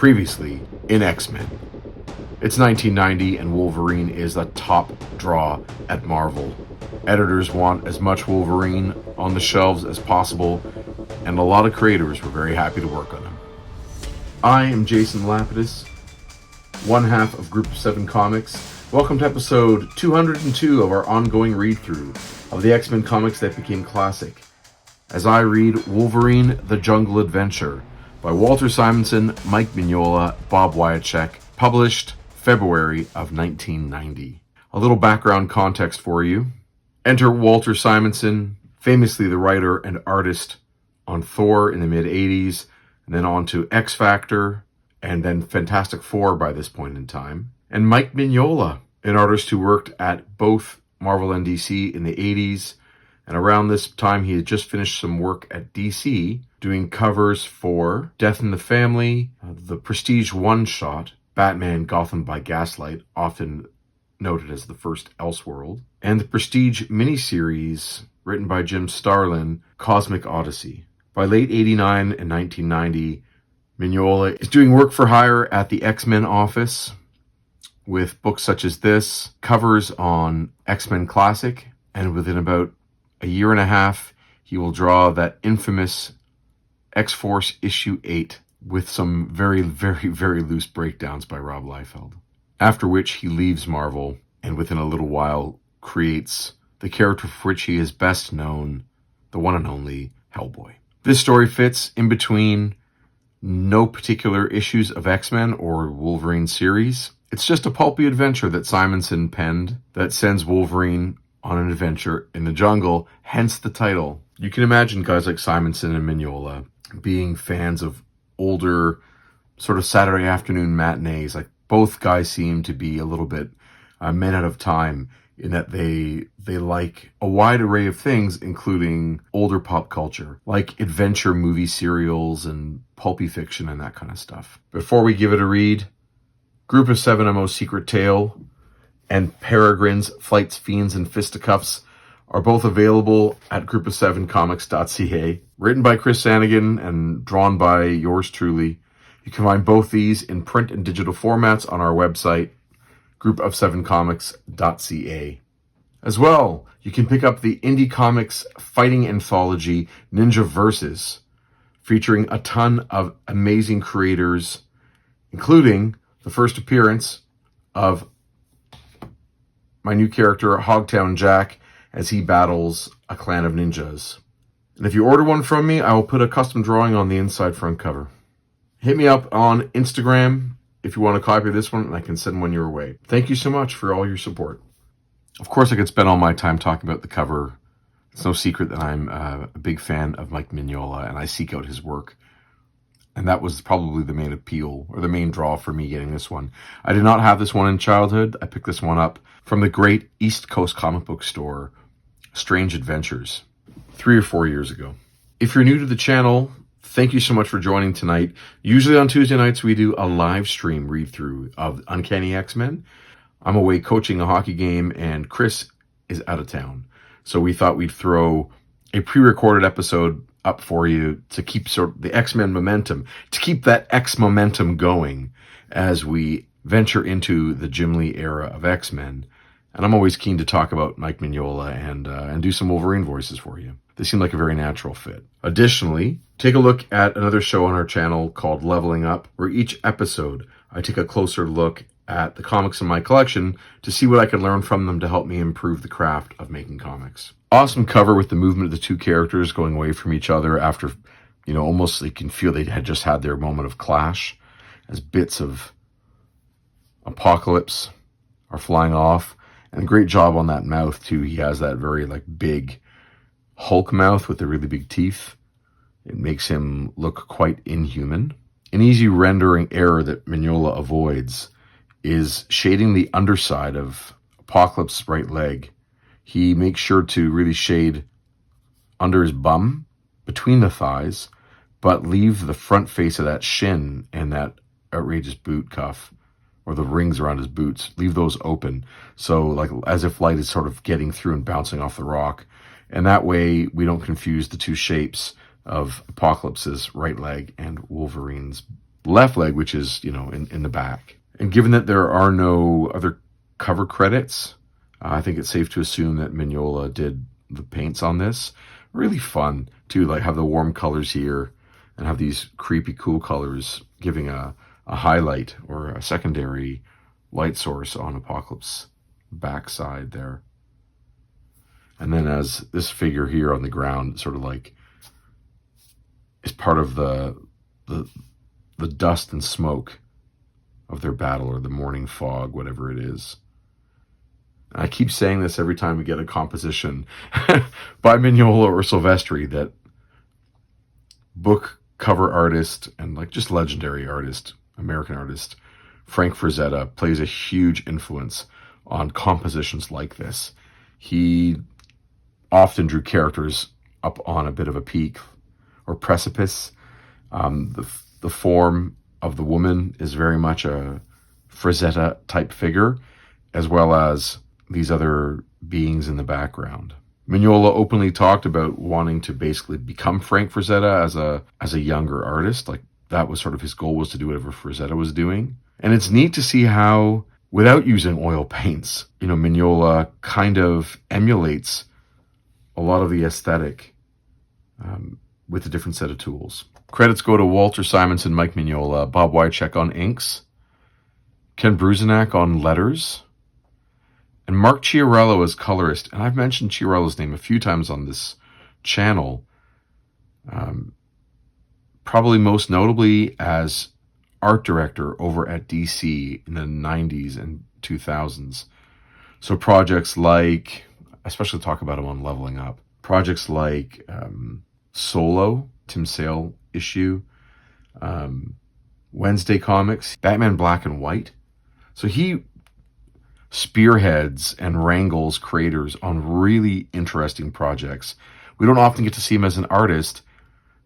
Previously in X-Men. It's 1990 and Wolverine is the top draw at Marvel. Editors want as much Wolverine on the shelves as possible, and a lot of creators were very happy to work on him. I am Jason Lapidus, one half of Group of 7 Comics. Welcome to episode 202 of our ongoing read-through of the X-Men comics that became classic, as I read Wolverine: The Jungle Adventure by Walter Simonson, Mike Mignola, Bob Wiacek, published February of 1990. A little background context for you. Enter Walter Simonson, famously the writer and artist on Thor in the mid-80s, and then on to X Factor, and then Fantastic Four by this point in time. And Mike Mignola, an artist who worked at both Marvel and DC in the 80s, and around this time he had just finished some work at DC, doing covers for Death in the Family, the Prestige one-shot, Batman Gotham by Gaslight, often noted as the first Elseworld, and the Prestige miniseries written by Jim Starlin, Cosmic Odyssey. By late 89 and 1990, Mignola is doing work for hire at the X-Men office with books such as this, covers on X-Men Classic, and within about a year and a half, he will draw that infamous X-Force issue 8 with some very, very, very loose breakdowns by Rob Liefeld. After which he leaves Marvel and within a little while creates the character for which he is best known, the one and only Hellboy. This story fits in between no particular issues of X-Men or Wolverine series. It's just a pulpy adventure that Simonson penned that sends Wolverine on an adventure in the jungle, hence the title. You can imagine guys like Simonson and Mignola being fans of older sort of Saturday afternoon matinees. Like, both guys seem to be a little bit men out of time in that they like a wide array of things, including older pop culture, like adventure movie serials and pulpy fiction and that kind of stuff. Before we give it a read, Group of 7 MO's Secret Tale and Peregrine's Flights, Fiends, and Fisticuffs are both available at group7comics.ca. Written by Chris Sanigan and drawn by yours truly. You can find both these in print and digital formats on our website, group7comics.ca. As well, you can pick up the Indie Comics fighting anthology Ninja Versus, featuring a ton of amazing creators, including the first appearance of my new character, Hogtown Jack, as he battles a clan of ninjas. And if you order one from me, I will put a custom drawing on the inside front cover. Hit me up on Instagram if you want to copy this one, and I can send one your way. Thank you so much for all your support. Of course, I could spend all my time talking about the cover. It's no secret that I'm a big fan of Mike Mignola, and I seek out his work. And that was probably the main appeal, or the main draw for me getting this one. I did not have this one in childhood. I picked this one up from the great East Coast comic book store, Strange Adventures, 3 or 4 years ago. If you're new to the channel, thank you so much for joining tonight. Usually on Tuesday nights, we do a live stream read-through of Uncanny X-Men. I'm away coaching a hockey game, and Chris is out of town. So we thought we'd throw a pre-recorded episode up for you to keep sort of the X-Men momentum, to keep that X momentum going as we venture into the Jim Lee era of X-Men. And I'm always keen to talk about Mike Mignola and do some Wolverine voices for you. They seem like a very natural fit. Additionally, take a look at another show on our channel called Leveling Up, where each episode I take a closer look at the comics in my collection to see what I can learn from them to help me improve the craft of making comics. Awesome cover with the movement of the two characters going away from each other after, almost you can feel they had just had their moment of clash as bits of Apocalypse are flying off. And a great job on that mouth, too. He has that very, big Hulk mouth with the really big teeth. It makes him look quite inhuman. An easy rendering error that Mignola avoids is shading the underside of Apocalypse's right leg. He makes sure to really shade under his bum, between the thighs, but leave the front face of that shin and that outrageous boot cuff, or the rings around his boots, leave those open. So as if light is sort of getting through and bouncing off the rock. And that way we don't confuse the two shapes of Apocalypse's right leg and Wolverine's left leg, which is, in the back. And given that there are no other cover credits, I think it's safe to assume that Mignola did the paints on this. Really fun to like have the warm colors here and have these creepy cool colors giving a highlight or a secondary light source on Apocalypse backside there. And then as this figure here on the ground sort of like is part of the dust and smoke of their battle, or the morning fog, whatever it is. And I keep saying this every time we get a composition by Mignola or Silvestri, that book cover artist and like just legendary artist, American artist, Frank Frazetta plays a huge influence on compositions like this. He often drew characters up on a bit of a peak or precipice. The form of the woman is very much a Frazetta type figure, as well as these other beings in the background. Mignola openly talked about wanting to basically become Frank Frazetta as a younger artist. Like that was sort of his goal, was to do whatever Frazetta was doing. And it's neat to see how, without using oil paints, Mignola kind of emulates a lot of the aesthetic with a different set of tools. Credits go to Walter Simonson, Mike Mignola, Bob Wycheck on inks, Ken Bruzenak on letters, and Mark Chiarello as colorist. And I've mentioned Chiarello's name a few times on this channel, probably most notably as art director over at DC in the 90s and 2000s. So projects like, I especially talk about him on Leveling Up, projects like Solo, Tim Sale issue, Wednesday Comics, Batman Black and White. So he spearheads and wrangles creators on really interesting projects. We don't often get to see him as an artist,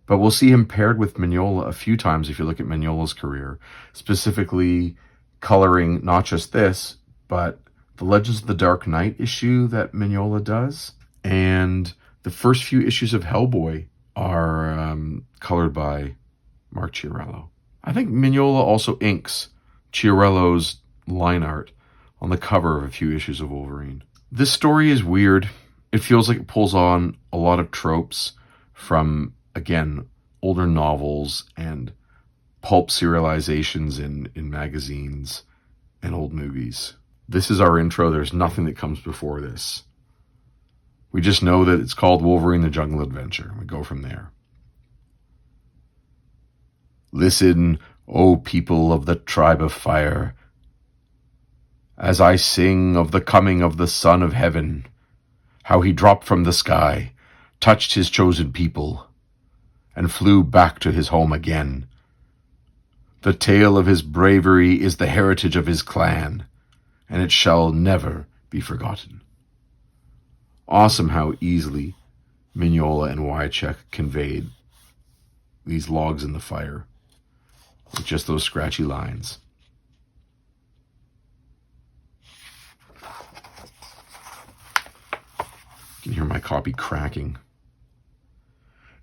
but we'll see him paired with Mignola a few times if you look at Mignola's career, specifically coloring not just this, but the Legends of the Dark Knight issue that Mignola does. And the first few issues of Hellboy are colored by Mark Chiarello. I think Mignola also inks Chiarello's line art on the cover of a few issues of Wolverine. This story is weird. It feels like it pulls on a lot of tropes from, again, older novels and pulp serializations in magazines and old movies. This is our intro. There's nothing that comes before this. We just know that it's called Wolverine the Jungle Adventure. We go from there. Listen, O people of the tribe of fire, as I sing of the coming of the Son of Heaven, how he dropped from the sky, touched his chosen people, and flew back to his home again. The tale of his bravery is the heritage of his clan, and it shall never be forgotten. Awesome how easily Mignola and Wycheck conveyed these logs in the fire with just those scratchy lines. You can hear my copy cracking.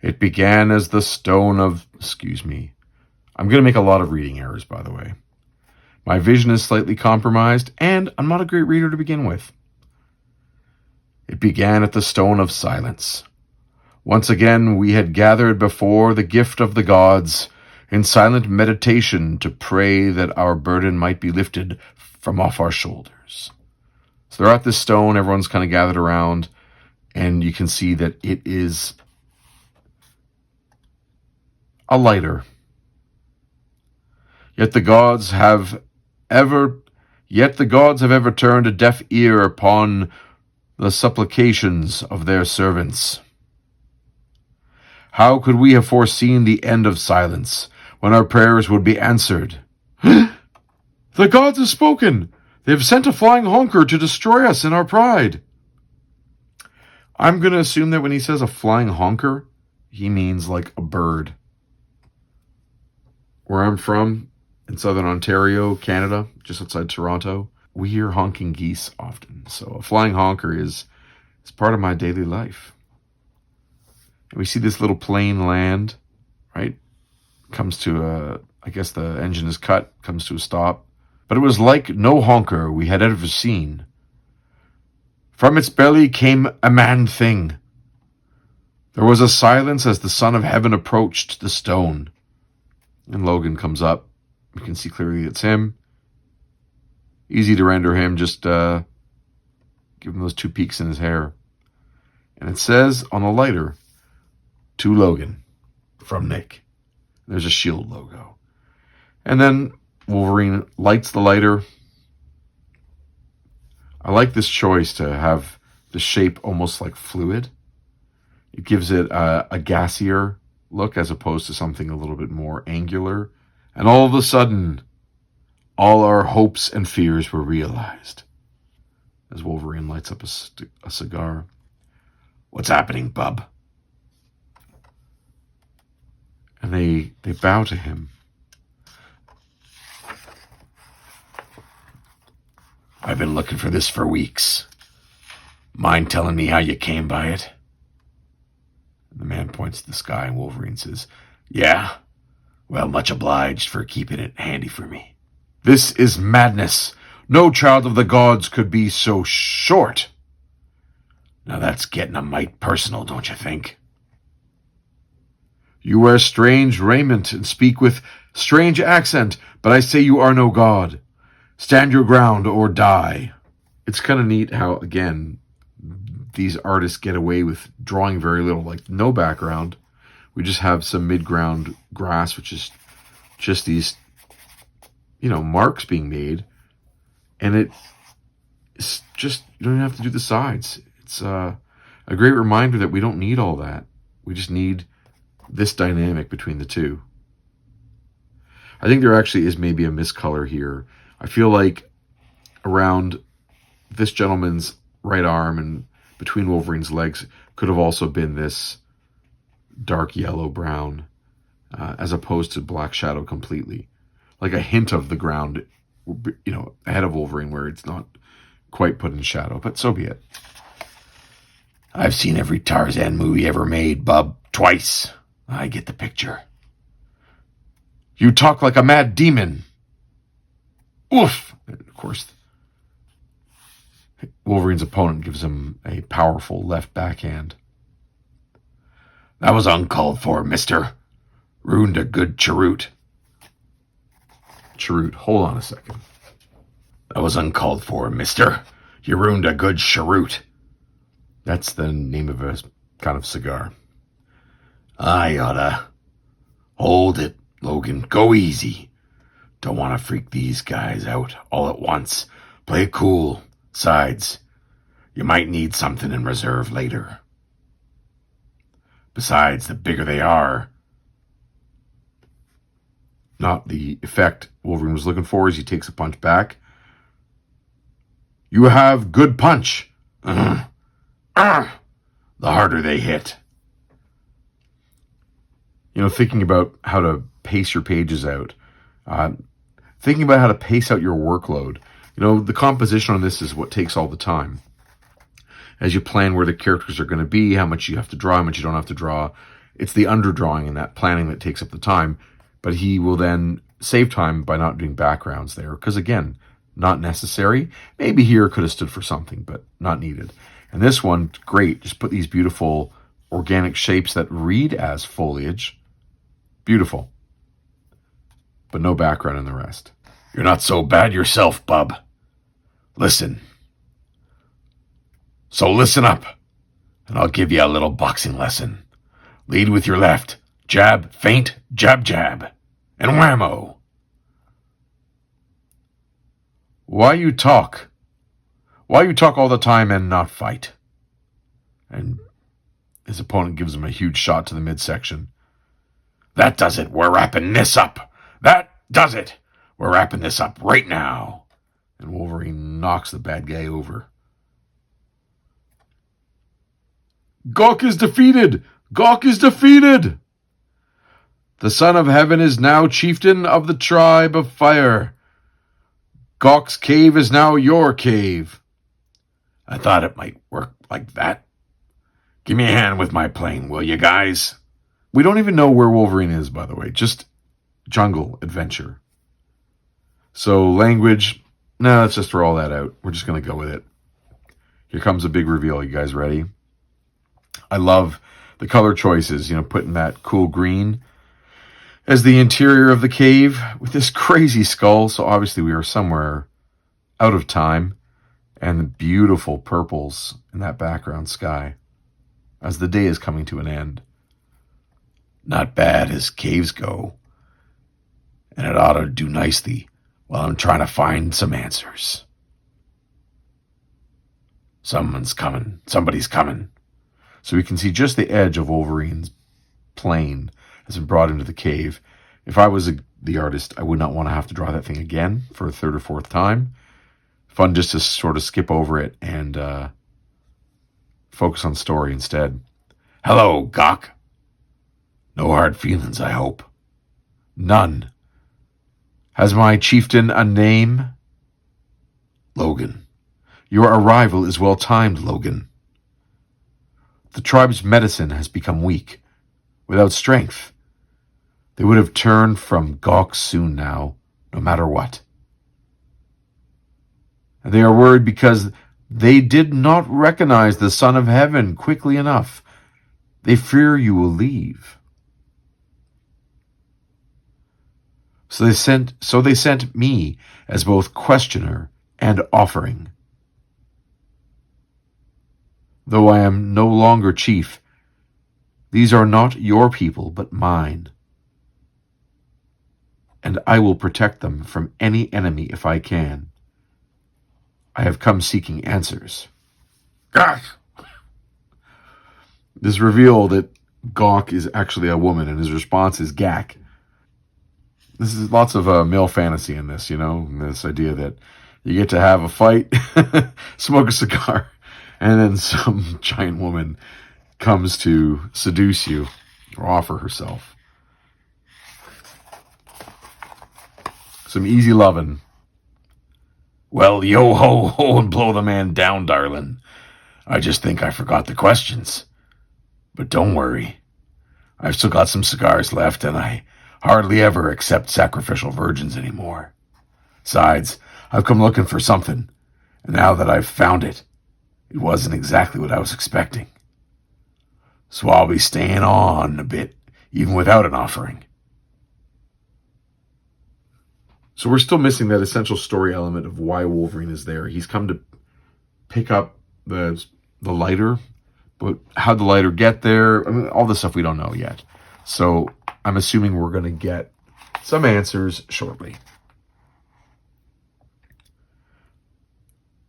It began as the stone of... Excuse me. I'm going to make a lot of reading errors, by the way. My vision is slightly compromised, and I'm not a great reader to begin with. It began at the Stone of Silence. Once again, we had gathered before the gift of the gods in silent meditation to pray that our burden might be lifted from off our shoulders. So they're at this stone, everyone's kind of gathered around, and you can see that it is a lighter. Yet the gods have ever turned a deaf ear upon the supplications of their servants. How could we have foreseen the end of silence when our prayers would be answered? The gods have spoken! They have sent a flying honker to destroy us in our pride. I'm going to assume that when he says a flying honker, he means like a bird. Where I'm from, in southern Ontario, Canada, just outside Toronto, we hear honking geese often. So a flying honker is part of my daily life. And we see this little plane land, right? Comes to I guess the engine is cut, comes to a stop. But it was like no honker we had ever seen. From its belly came a man-thing. There was a silence as the Son of Heaven approached the stone. And Logan comes up. You can see clearly it's him. Easy to render him, just give him those 2 peaks in his hair. And it says on the lighter, to Logan, from Nick. There's a shield logo. And then Wolverine lights the lighter. I like this choice to have the shape almost like fluid. It gives it a gassier look as opposed to something a little bit more angular. And all of a sudden, all our hopes and fears were realized. As Wolverine lights up a cigar. What's happening, bub? And they bow to him. I've been looking for this for weeks. Mind telling me how you came by it? The man points to the sky and Wolverine says, yeah. Well, much obliged for keeping it handy for me. This is madness. No child of the gods could be so short. Now that's getting a mite personal, don't you think? You wear strange raiment and speak with strange accent, but I say you are no god. Stand your ground or die. It's kind of neat how, again, these artists get away with drawing very little, like no background. We just have some mid-ground grass, which is just these, marks being made. And it's just, you don't even have to do the sides. It's a great reminder that we don't need all that. We just need this dynamic between the two. I think there actually is maybe a miscolor here. I feel like around this gentleman's right arm and between Wolverine's legs could have also been this dark yellow-brown as opposed to black shadow completely. Like a hint of the ground, ahead of Wolverine where it's not quite put in shadow, but so be it. I've seen every Tarzan movie ever made, bub, twice. I get the picture. You talk like a mad demon. Oof! And of course, Wolverine's opponent gives him a powerful left backhand. That was uncalled for, mister. Ruined a good cheroot. Cheroot, hold on a second. That was uncalled for, mister. You ruined a good cheroot. That's the name of a kind of cigar. I oughta. Hold it, Logan. Go easy. Don't want to freak these guys out all at once. Play it cool. Besides, you might need something in reserve later. Besides, the bigger they are. Not the effect Wolverine was looking for as he takes a punch back. You have good punch. The harder they hit. Thinking about how to pace your pages out. Thinking about how to pace out your workload. The composition on this is what takes all the time. As you plan where the characters are going to be, how much you have to draw, how much you don't have to draw. It's the underdrawing and that planning that takes up the time. But he will then save time by not doing backgrounds there. Because again, not necessary. Maybe here could have stood for something, but not needed. And this one, great. Just put these beautiful organic shapes that read as foliage. Beautiful. But no background in the rest. You're not so bad yourself, bub. Listen. So listen up, and I'll give you a little boxing lesson. Lead with your left. Jab, feint, jab, jab. And whammo. Why you talk? Why you talk all the time and not fight? And his opponent gives him a huge shot to the midsection. That does it. We're wrapping this up. That does it. We're wrapping this up right now. And Wolverine knocks the bad guy over. Gawk is defeated! Gawk is defeated! The Son of Heaven is now chieftain of the tribe of fire. Gawk's cave is now your cave. I thought it might work like that. Give me a hand with my plane, will you guys? We don't even know where Wolverine is, by the way. Just jungle adventure. So language, no, let's just throw all that out. We're just going to go with it. Here comes a big reveal. You guys ready? I love the color choices, putting that cool green as the interior of the cave with this crazy skull. So obviously we are somewhere out of time, and the beautiful purples in that background sky as the day is coming to an end. Not bad as caves go, and it ought to do nicely while I'm trying to find some answers. Somebody's coming. So we can see just the edge of Wolverine's plane has been brought into the cave. If I was the artist, I would not want to have to draw that thing again for a third or fourth time. Fun just to sort of skip over it and focus on story instead. Hello, Gok. No hard feelings, I hope. None. Has my chieftain a name? Logan. Your arrival is well timed, Logan. The tribe's medicine has become weak. Without strength, they would have turned from Gok soon now, no matter what. And they are worried because they did not recognize the Son of Heaven quickly enough. They fear you will leave. So they sent me as both questioner and offering. Though I am no longer chief, these are not your people, but mine. And I will protect them from any enemy if I can. I have come seeking answers. Gok! This reveal that Gok is actually a woman, and his response is Gak. This is lots of male fantasy in this, and this idea that you get to have a fight, smoke a cigar, and then some giant woman comes to seduce you or offer herself. Some easy lovin'. Well, yo ho ho and blow the man down, darling. I just think I forgot the questions. But don't worry. I've still got some cigars left, and I hardly ever accept sacrificial virgins anymore. Besides, I've come looking for something, and now that I've found it, it wasn't exactly what I was expecting. So I'll be staying on a bit, even without an offering. So we're still missing that essential story element of why Wolverine is there. He's come to pick up the lighter, but how'd the lighter get there? I mean, all this stuff we don't know yet. So I'm assuming we're going to get some answers shortly.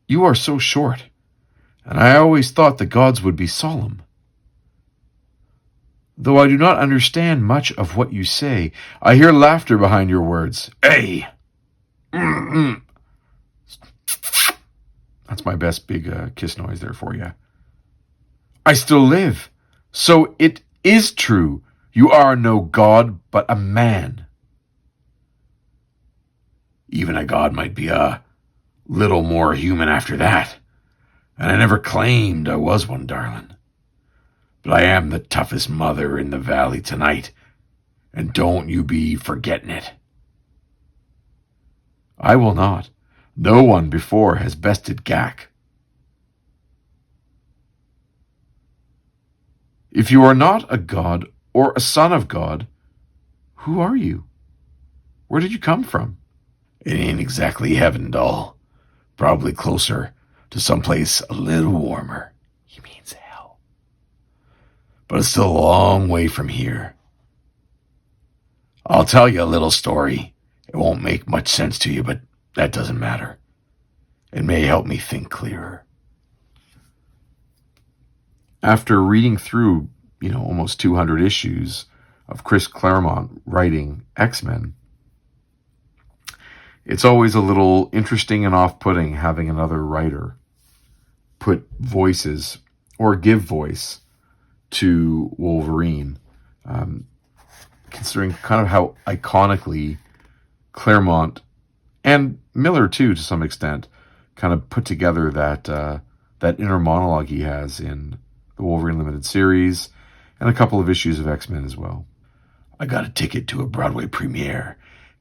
You are so short, and I always thought the gods would be solemn. Though I do not understand much of what you say, I hear laughter behind your words. Hey! Mm-mm. That's my best big kiss noise there for you. I still live, so it is true. You are no god, but a man. Even a god might be a little more human after that. And I never claimed I was one, darling. But I am the toughest mother in the valley tonight, and don't you be forgetting it. I will not. No one before has bested Gak. If you are not a god or a son of God, who are you? Where did you come from? It ain't exactly heaven, doll. Probably closer to someplace a little warmer. He means hell. But it's still a long way from here. I'll tell you a little story. It won't make much sense to you, but that doesn't matter. It may help me think clearer. After reading through, almost 200 issues of Chris Claremont writing X-Men, it's always a little interesting and off-putting having another writer put voices or give voice to Wolverine, considering kind of how iconically Claremont and Miller too, to some extent, kind of put together that inner monologue he has in the Wolverine Limited series and a couple of issues of X-Men as well. I got a ticket to a Broadway premiere,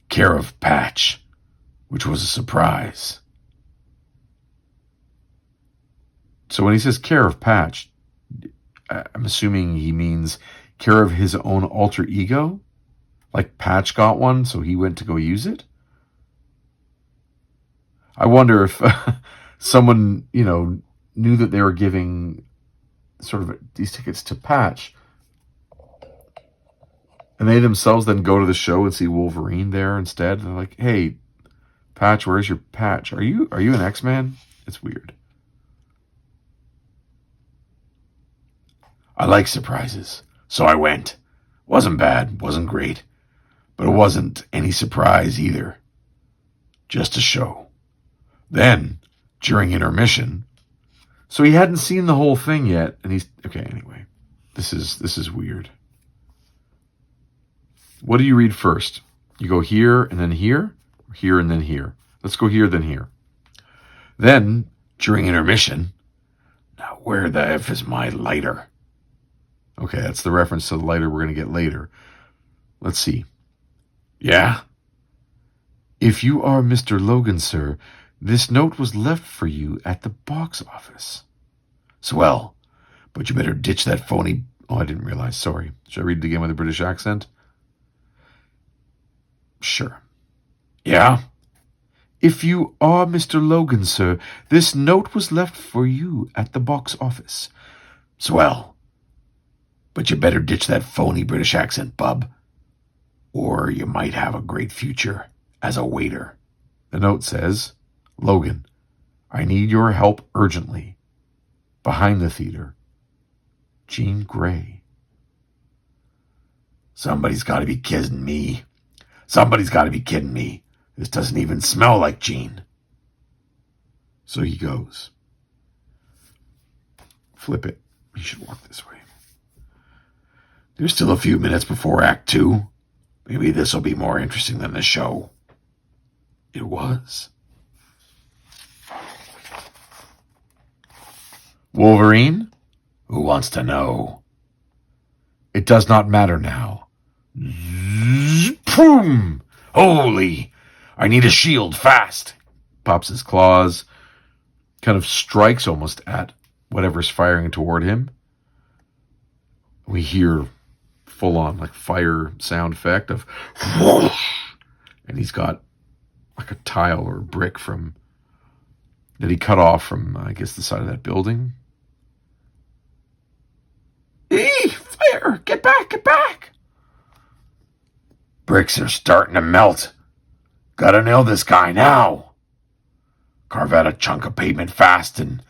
care of Patch, which was a surprise. So when he says care of Patch, I'm assuming he means care of his own alter ego? Like Patch got one, so he went to go use it? I wonder if someone, knew that they were giving sort of these tickets to Patch, and they themselves then go to the show and see Wolverine there instead. They're like, "Hey, Patch, where's your patch? Are you an X-Man?" It's weird. I like surprises, so I went. Wasn't bad, wasn't great, but it wasn't any surprise either. Just a show. Then, during intermission, so he hadn't seen the whole thing yet, and he's okay. Anyway, this is weird. What do you read first? You go here and then here, or here and then here. Let's go here, then here. Then, during intermission, now where the F is my lighter? Okay, that's the reference to the lighter we're going to get later. Let's see. Yeah? If you are Mr. Logan, sir, this note was left for you at the box office. Swell. But you better ditch that phony... Oh, I didn't realize. Sorry. Should I read it again with a British accent? Sure. Yeah? If you are Mr. Logan, sir, this note was left for you at the box office. Swell. But you better ditch that phony British accent, bub. Or you might have a great future as a waiter. The note says, Logan, I need your help urgently. Behind the theater, Jean Grey. Somebody's got to be kidding me. Somebody's got to be kidding me. This doesn't even smell like Jean. So he goes. Flip it. You should walk this way. There's still a few minutes before Act 2. Maybe this will be more interesting than the show. It was. Wolverine? Who wants to know? It does not matter now. Boom! Holy! I need a shield, fast! Pops his claws, kind of strikes almost at whatever's firing toward him. We hear full-on like fire sound effect of whoosh, and he's got like a tile or a brick from that he cut off from, I guess, the side of that building. Fire! Get back! Get back! Bricks are starting to melt. Gotta nail this guy now. Carve out a chunk of pavement fast and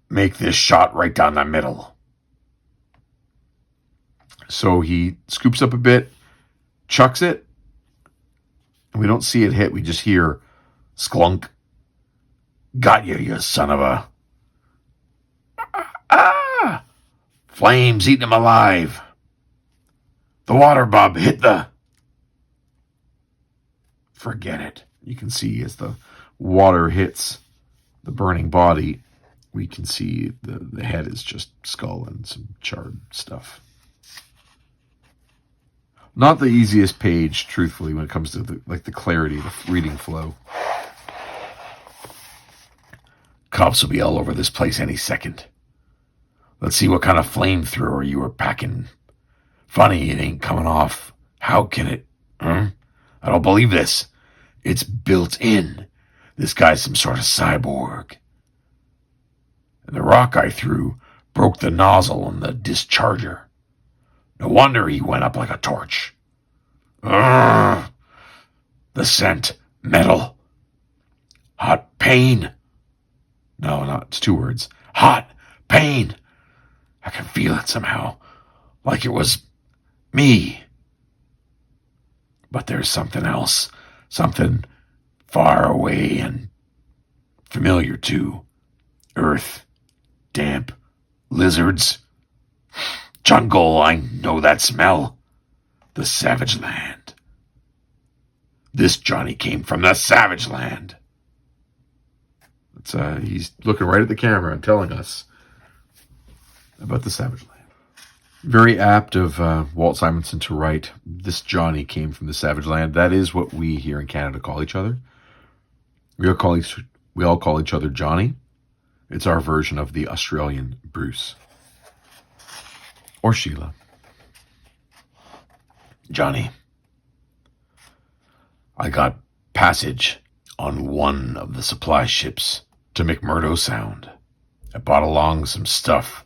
make this shot right down the middle. So he scoops up a bit, chucks it, and we don't see it hit. We just hear sklunk. Got you, you son of a... Ah! Flames eating him alive. The water bub hit the... Forget it. You can see as the water hits the burning body, we can see the head is just skull and some charred stuff. Not the easiest page, truthfully, when it comes to the clarity, the reading flow. Cops will be all over this place any second. Let's see what kind of flamethrower you were packing. Funny, it ain't coming off. How can it? I don't believe this. It's built in. This guy's some sort of cyborg. And the rock I threw broke the nozzle on the discharger. No wonder he went up like a torch. The scent. Metal. Hot pain. No, it's 2 words. Hot pain. I can feel it somehow. Like it was me. But there's something else. Something far away and familiar too. Earth. Damp. Lizards. Jungle, I know that smell. The Savage Land. This Johnny came from the Savage Land. He's looking right at the camera and telling us about the Savage Land. Very apt of Walt Simonson to write, "This Johnny came from the savage land." That is what we here in Canada call each other. We all call each other Johnny. It's our version of the Australian Bruce. Or Sheila. Johnny, I got passage on one of the supply ships to McMurdo Sound. I brought along some stuff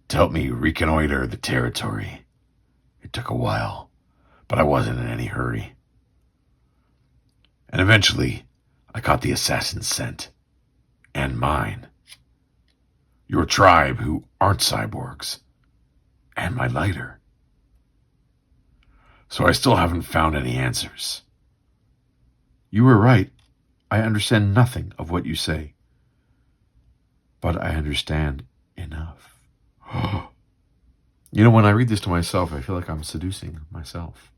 to help me reconnoiter the territory. It took a while, but I wasn't in any hurry. And eventually, I caught the assassin's scent. And mine. Your tribe who aren't cyborgs. And my lighter. So I still haven't found any answers. You were right. I understand nothing of what you say. But I understand enough. You know, when I read this to myself, I feel like I'm seducing myself.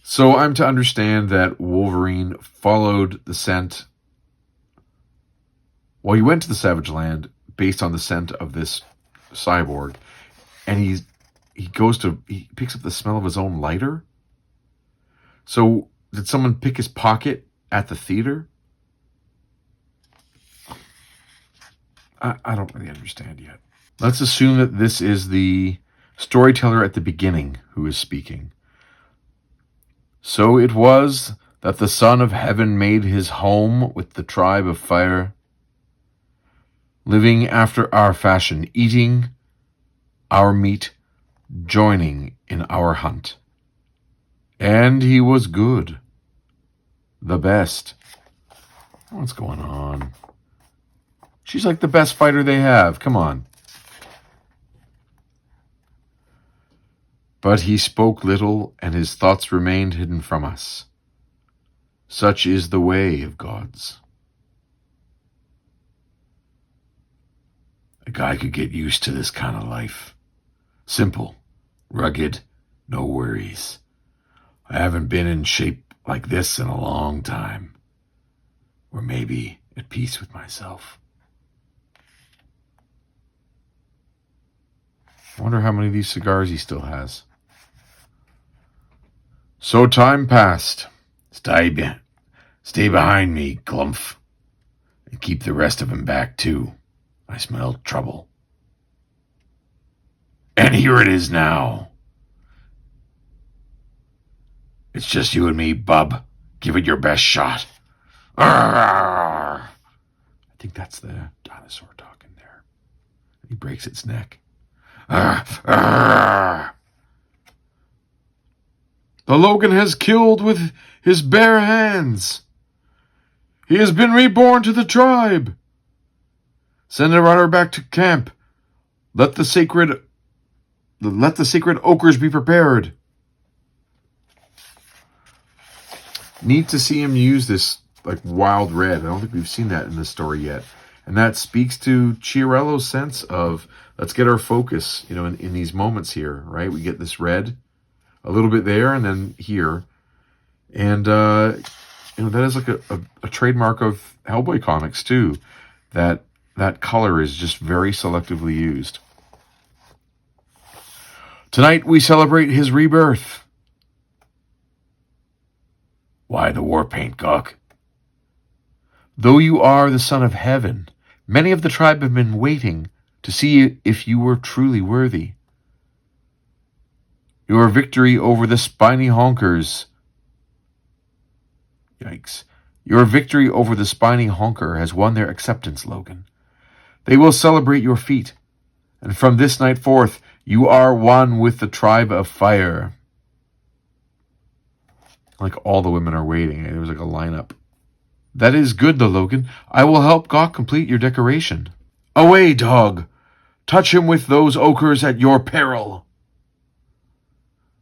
So I'm to understand that Wolverine followed the scent. Well, he went to the Savage Land based on the scent of this cyborg, and he picks up the smell of his own lighter. So did someone pick his pocket at the theater? I don't really understand yet. Let's assume that this is the storyteller at the beginning who is speaking. So it was that the Son of Heaven made his home with the tribe of fire, living after our fashion, eating our meat, joining in our hunt. And he was good, the best. What's going on? She's like the best fighter they have. Come on. But he spoke little, and his thoughts remained hidden from us. Such is the way of gods. A guy could get used to this kind of life. Simple, rugged, no worries. I haven't been in shape like this in a long time. Or maybe at peace with myself. I wonder how many of these cigars he still has. So time passed. Stay behind me, Glumph. And keep the rest of them back, too. I smelled trouble. And here it is now. It's just you and me, bub. Give it your best shot. Arrgh! I think that's the dinosaur talking there. He breaks its neck. Arrgh! The Logan has killed with his bare hands. He has been reborn to the tribe. Send a runner back to camp. Let the sacred ochres be prepared. Neat to see him use this like wild red. I don't think we've seen that in this story yet. And that speaks to Chiarello's sense of let's get our focus, in these moments here, right? We get this red a little bit there and then here. And, that is like a trademark of Hellboy comics too. That color is just very selectively used. Tonight we celebrate his rebirth. Why the war paint, Gawk? Though you are the Son of Heaven, many of the tribe have been waiting to see if you were truly worthy. Your victory over the spiny honkers. Yikes. Your victory over the spiny honker has won their acceptance, Logan. They will celebrate your feat, and from this night forth, you are one with the tribe of fire. Like all the women are waiting. There was like a lineup. That is good, though, Logan. I will help Gawk complete your decoration. Away, dog! Touch him with those ochres at your peril.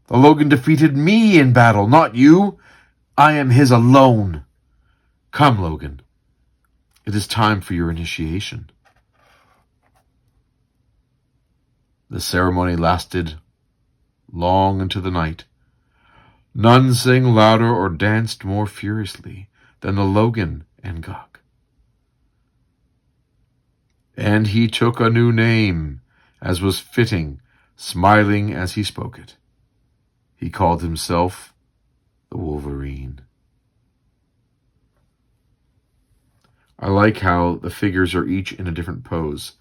The Logan defeated me in battle, not you. I am his alone. Come, Logan. It is time for your initiation. The ceremony lasted long into the night. None sang louder or danced more furiously than the Logan and Gawk. And he took a new name as was fitting, smiling as he spoke it. He called himself the Wolverine. I like how the figures are each in a different pose,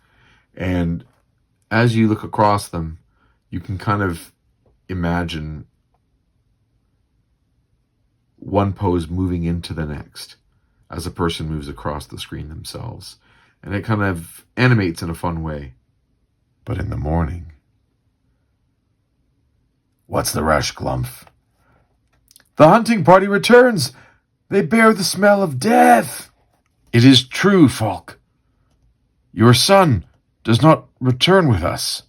and as you look across them, you can kind of imagine one pose moving into the next as a person moves across the screen themselves. And it kind of animates in a fun way. But in the morning... What's the rush, Glumph? The hunting party returns. They bear the smell of death. It is true, Falk. Your son does not return with us.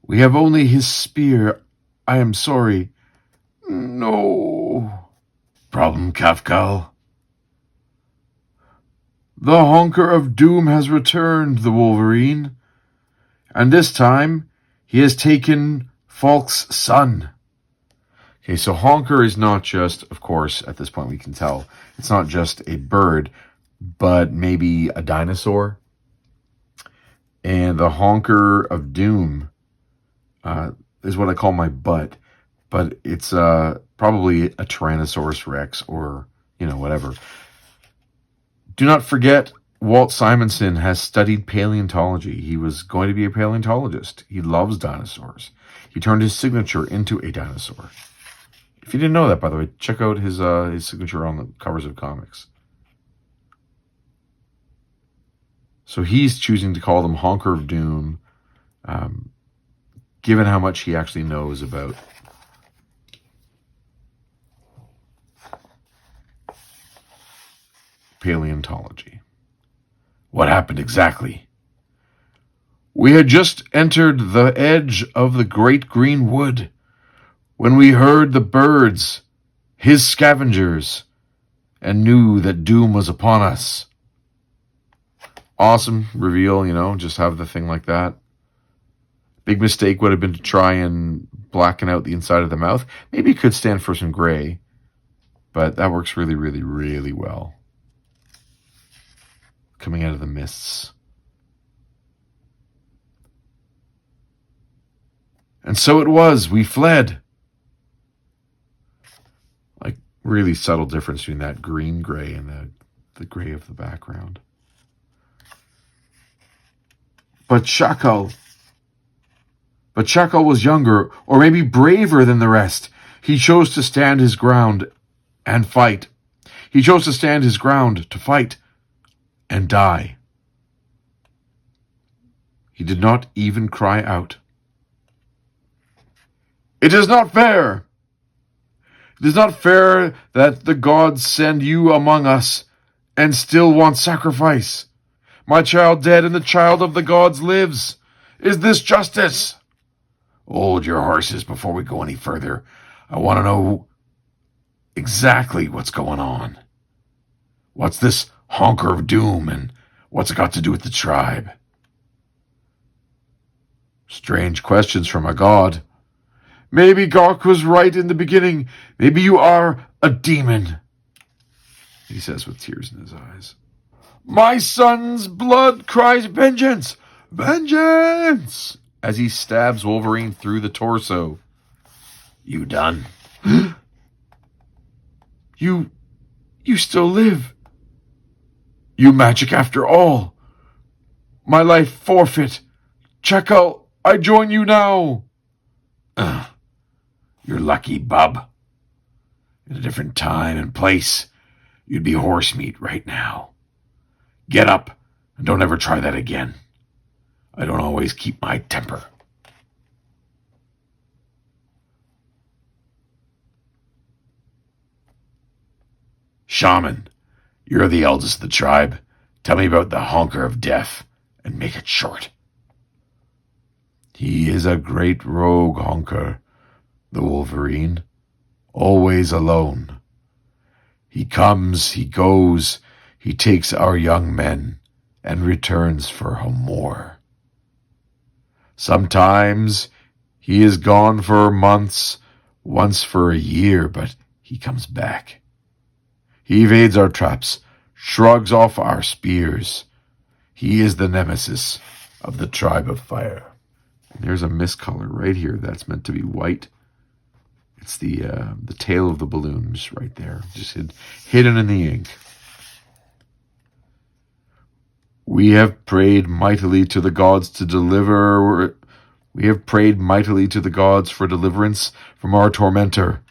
We have only his spear. I am sorry. No. Problem, Kafkal? The Honker of Doom has returned, the Wolverine. And this time, he has taken Falk's son. Okay, so Honker is not just, of course, at this point we can tell, it's not just a bird, but maybe a dinosaur. And the Honker of Doom is what I call my butt, but it's probably a Tyrannosaurus Rex or, whatever. Do not forget, Walt Simonson has studied paleontology. He was going to be a paleontologist. He loves dinosaurs. He turned his signature into a dinosaur. If you didn't know that, by the way, check out his signature on the covers of comics. So he's choosing to call them Honker of Doom, given how much he actually knows about paleontology. What happened exactly? We had just entered the edge of the great green wood when we heard the birds, his scavengers, and knew that doom was upon us. Awesome reveal, just have the thing like that. Big mistake would have been to try and blacken out the inside of the mouth. Maybe it could stand for some gray, but that works really, really, really well. Coming out of the mists. And so it was, we fled. Like, really subtle difference between that green gray and the gray of the background. But Shakal was younger, or maybe braver than the rest. He chose to stand his ground and fight. He chose to stand his ground to fight and die. He did not even cry out. It is not fair. It is not fair that the gods send you among us and still want sacrifice. My child dead and the child of the gods lives. Is this justice? Hold your horses before we go any further. I want to know exactly what's going on. What's this Honker of Doom, and what's it got to do with the tribe? Strange questions from a god. Maybe Gark was right in the beginning. Maybe you are a demon, he says with tears in his eyes. My son's blood cries vengeance! Vengeance! As he stabs Wolverine through the torso. You done? You still live. You magic after all. My life forfeit. Checkle, I join you now. You're lucky, bub. In a different time and place, you'd be horse meat right now. Get up and don't ever try that again. I don't always keep my temper. Shaman, you're the eldest of the tribe. Tell me about the Honker of Death, and make it short. He is a great rogue Honker, the Wolverine, always alone. He comes, he goes, he takes our young men, and returns for more. Sometimes he is gone for months, once for a year, but he comes back. He evades our traps, shrugs off our spears. He is the nemesis of the Tribe of Fire. There's a miscolor right here that's meant to be white. It's the tail of the balloons right there, just hidden in the ink. We have prayed mightily to the gods to deliver. We have prayed mightily to the gods for deliverance from our tormentor.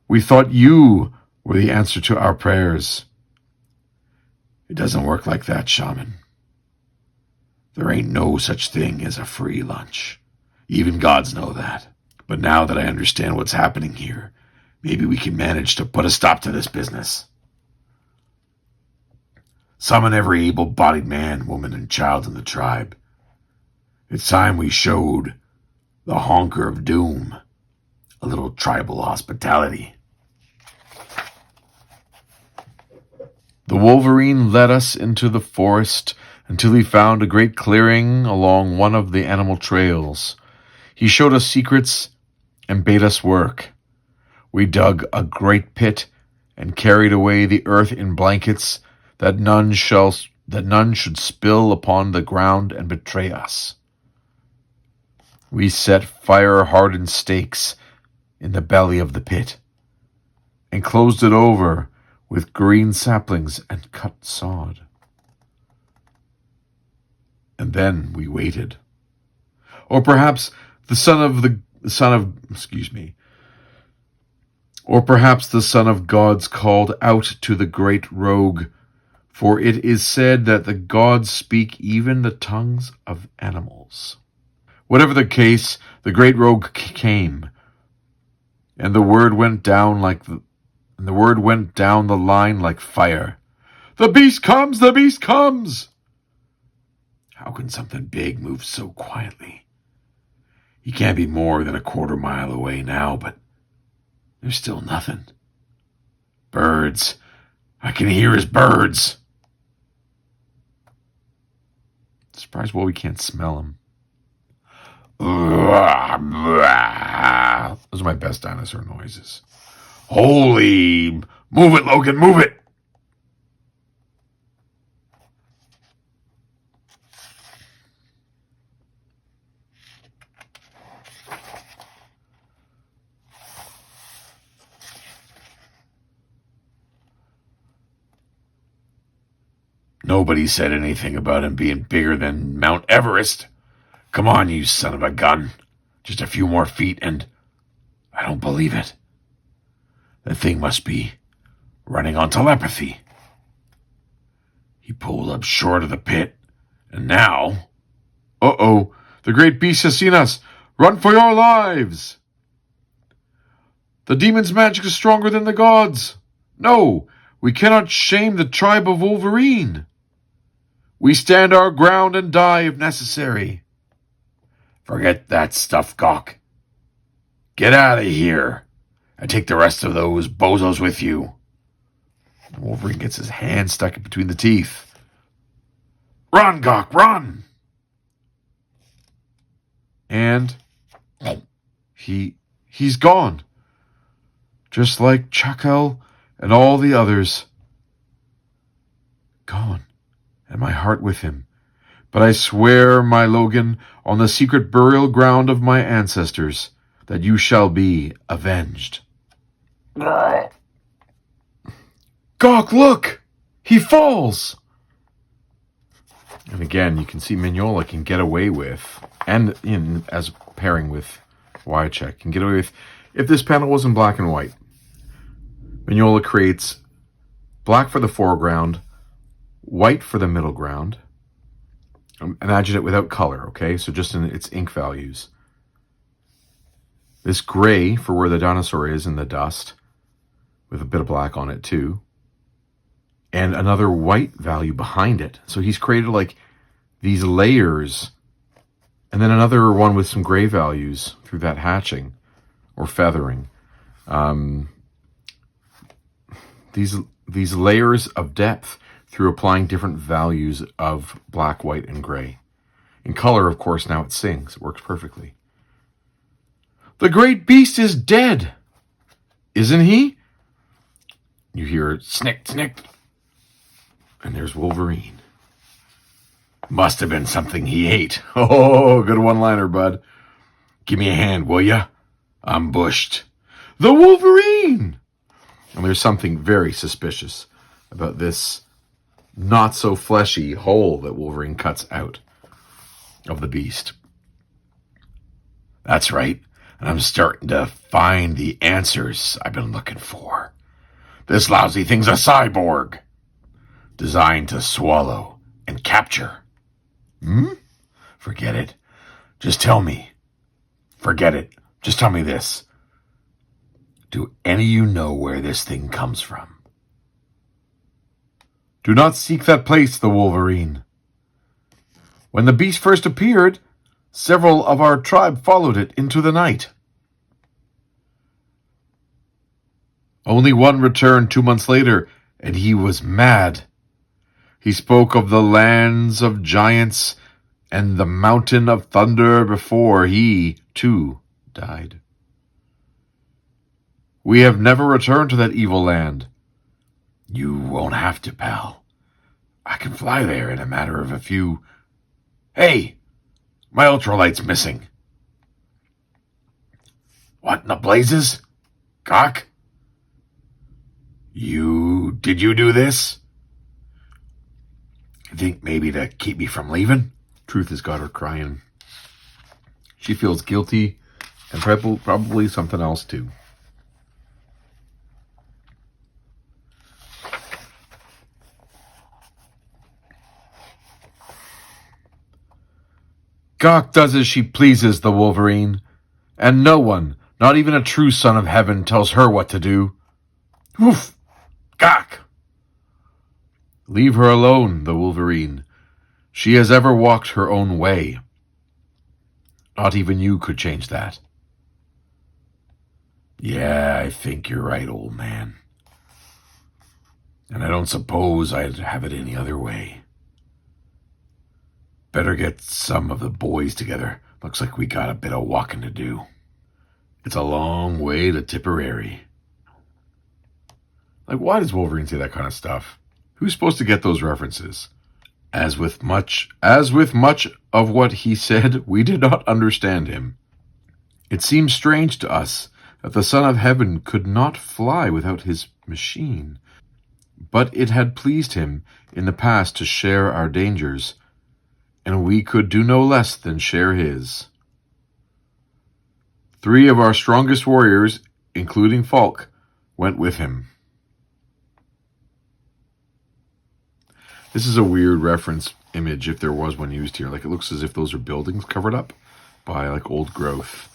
We thought you were the answer to our prayers. It doesn't work like that, shaman. There ain't no such thing as a free lunch. Even gods know that. But now that I understand what's happening here, maybe we can manage to put a stop to this business. Summon every able-bodied man, woman, and child in the tribe. It's time we showed the honker of doom a little tribal hospitality. The Wolverine led us into the forest until he found a great clearing along one of the animal trails. He showed us secrets and bade us work. We dug a great pit and carried away the earth in blankets that none should spill upon the ground and betray us. We set fire-hardened stakes in the belly of the pit and closed it over with green saplings and cut sod. And then we waited. Or perhaps the son of gods called out to the great rogue, for it is said that the gods speak even the tongues of animals. Whatever the case, the great rogue came, and the word went down the line like fire. The beast comes! The beast comes! How can something big move so quietly? He can't be more than a quarter mile away now, but there's still nothing. Birds. I can hear his birds. Surprised why we can't smell him. Those are my best dinosaur noises. Holy! Move it, Logan, move it! Nobody said anything about him being bigger than Mount Everest. Come on, you son of a gun. Just a few more feet and I don't believe it. That thing must be running on telepathy. He pulled up short of the pit, and now... Uh-oh, the great beast has seen us. Run for your lives! The demon's magic is stronger than the gods. No, we cannot shame the tribe of Wolverine. We stand our ground and die if necessary. Forget that stuff, Gawk. Get out of here and take the rest of those bozos with you. Wolverine gets his hand stuck in between the teeth. Run, Gawk, run! And he's gone. Just like Chacal and all the others. Gone. And my heart with him. But I swear, my Logan, on the secret burial ground of my ancestors, that you shall be avenged. Gawk, look! He falls! And again, you can see Mignola can get away with, and as pairing with Wycheck, can get away with, if this panel was in black and white. Mignola creates black for the foreground, white for the middle ground. Imagine it without color, okay? So just in its ink values. This gray for where the dinosaur is in the dust, with a bit of black on it too. And another white value behind it. So he's created like these layers. And then another one with some gray values through that hatching or feathering. These layers of depth through applying different values of black, white, and gray. In color, of course, now it sings. It works perfectly. The great beast is dead, isn't he? You hear snick, snick. And there's Wolverine. Must have been something he ate. Oh, good one-liner, bud. Give me a hand, will ya? I'm bushed. The Wolverine! And there's something very suspicious about this not-so-fleshy hole that Wolverine cuts out of the beast. That's right, and I'm starting to find the answers I've been looking for. This lousy thing's a cyborg, designed to swallow and capture. Forget it. Just tell me. Forget it. Just tell me this. Do any of you know where this thing comes from? Do not seek that place, the Wolverine. When the beast first appeared, several of our tribe followed it into the night. Only one returned 2 months later, and he was mad. He spoke of the lands of giants and the mountain of thunder before he, too, died. We have never returned to that evil land. You won't have to, pal. I can fly there in a matter of a few... Hey! My ultralight's missing. What in the blazes? Cock? Did you do this? You think maybe to keep me from leaving? Truth has got her crying. She feels guilty and probably something else too. Gawk does as she pleases, the Wolverine, and no one, not even a true son of heaven, tells her what to do. Woof! Gawk! Leave her alone, the Wolverine. She has ever walked her own way. Not even you could change that. Yeah, I think you're right, old man. And I don't suppose I'd have it any other way. Better get some of the boys together. Looks like we got a bit of walking to do. It's a long way to Tipperary. Like, why does Wolverine say that kind of stuff? Who's supposed to get those references? As with much of what he said, we did not understand him. It seems strange to us that the Son of Heaven could not fly without his machine. But it had pleased him in the past to share our dangers, and we could do no less than share his. 3 of our strongest warriors, including Falk, went with him. This is a weird reference image, if there was one used here. Like, it looks as if those are buildings covered up by, like, old growth.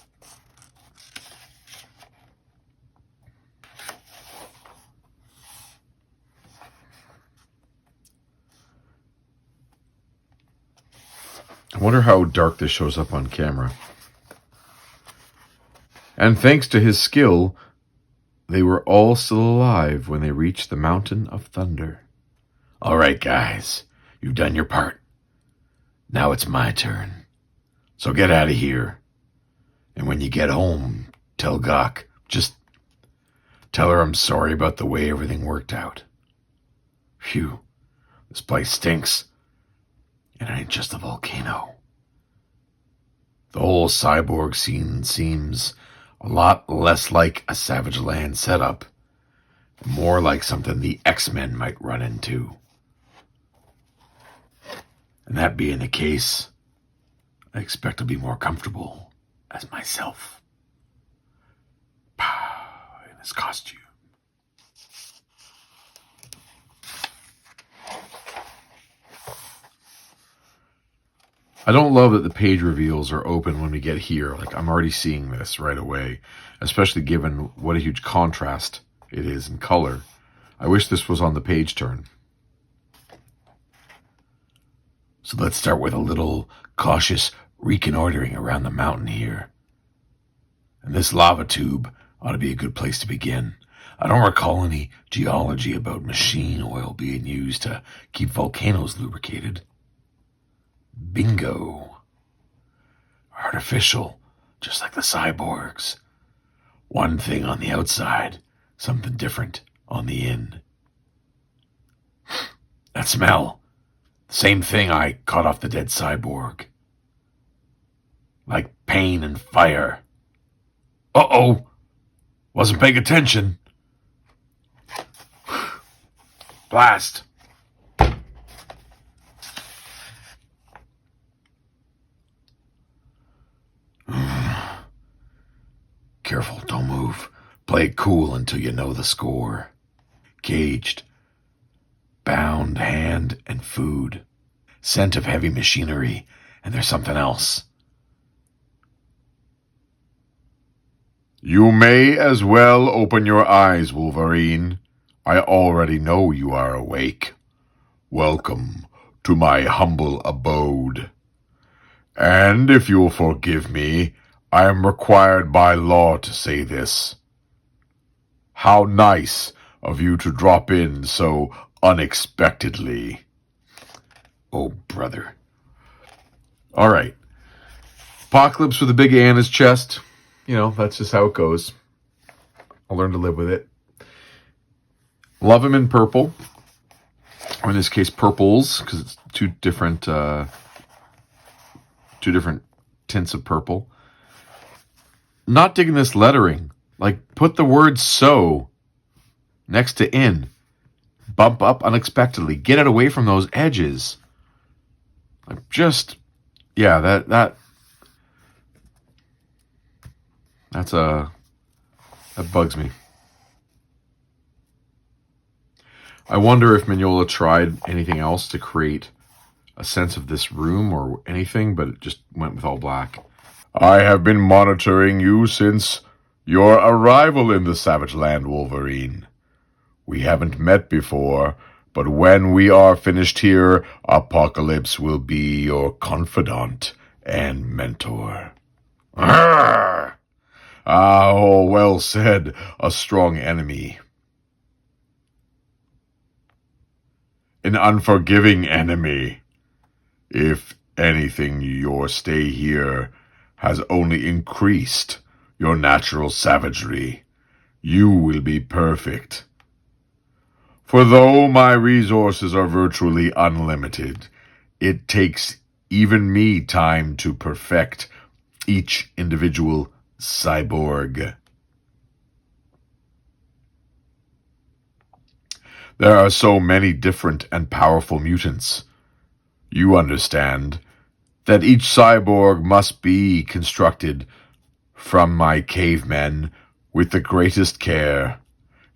I wonder how dark this shows up on camera. And thanks to his skill, they were all still alive when they reached the Mountain of Thunder. All right, guys, you've done your part. Now it's my turn. So get out of here. And when you get home, tell Gawk. Just tell her I'm sorry about the way everything worked out. Phew, this place stinks. And it ain't just a volcano. The whole cyborg scene seems a lot less like a Savage Land setup, more like something the X-Men might run into. And that being the case, I expect to be more comfortable as myself. In his costume. I don't love that the page reveals are open when we get here. Like, I'm already seeing this right away, especially given what a huge contrast it is in color. I wish this was on the page turn. So let's start with a little cautious reconnoitering around the mountain here. And this lava tube ought to be a good place to begin. I don't recall any geology about machine oil being used to keep volcanoes lubricated. Bingo. Artificial, just like the cyborgs. One thing on the outside, something different on the in. That smell. Same thing I caught off the dead cyborg. Like pain and fire. Uh-oh! Wasn't paying attention. Blast! Careful, don't move. Play it cool until you know the score. Caged. Bound hand and food. Scent of heavy machinery. And there's something else. You may as well open your eyes, Wolverine. I already know you are awake. Welcome to my humble abode. And if you'll forgive me, I am required by law to say this. How nice of you to drop in so unexpectedly. Oh, brother. All right. Apocalypse with a big A in his chest. You know, that's just how it goes. I'll learn to live with it. Love him in purple. Or in this case, purples, because it's two different tints of purple. Not digging this lettering. Like, put the word so next to in. Bump up unexpectedly. Get it away from those edges. Like, just, yeah, that bugs me. I wonder if Mignola tried anything else to create a sense of this room or anything, but it just went with all black. I have been monitoring you since your arrival in the Savage Land, Wolverine. We haven't met before, but when we are finished here, Apocalypse will be your confidant and mentor. Arrgh! Ah, oh, well said, a strong enemy. An unforgiving enemy. If anything, your stay here has only increased your natural savagery. You will be perfect. For though my resources are virtually unlimited, it takes even me time to perfect each individual cyborg. There are so many different and powerful mutants. You understand that each cyborg must be constructed from my cavemen with the greatest care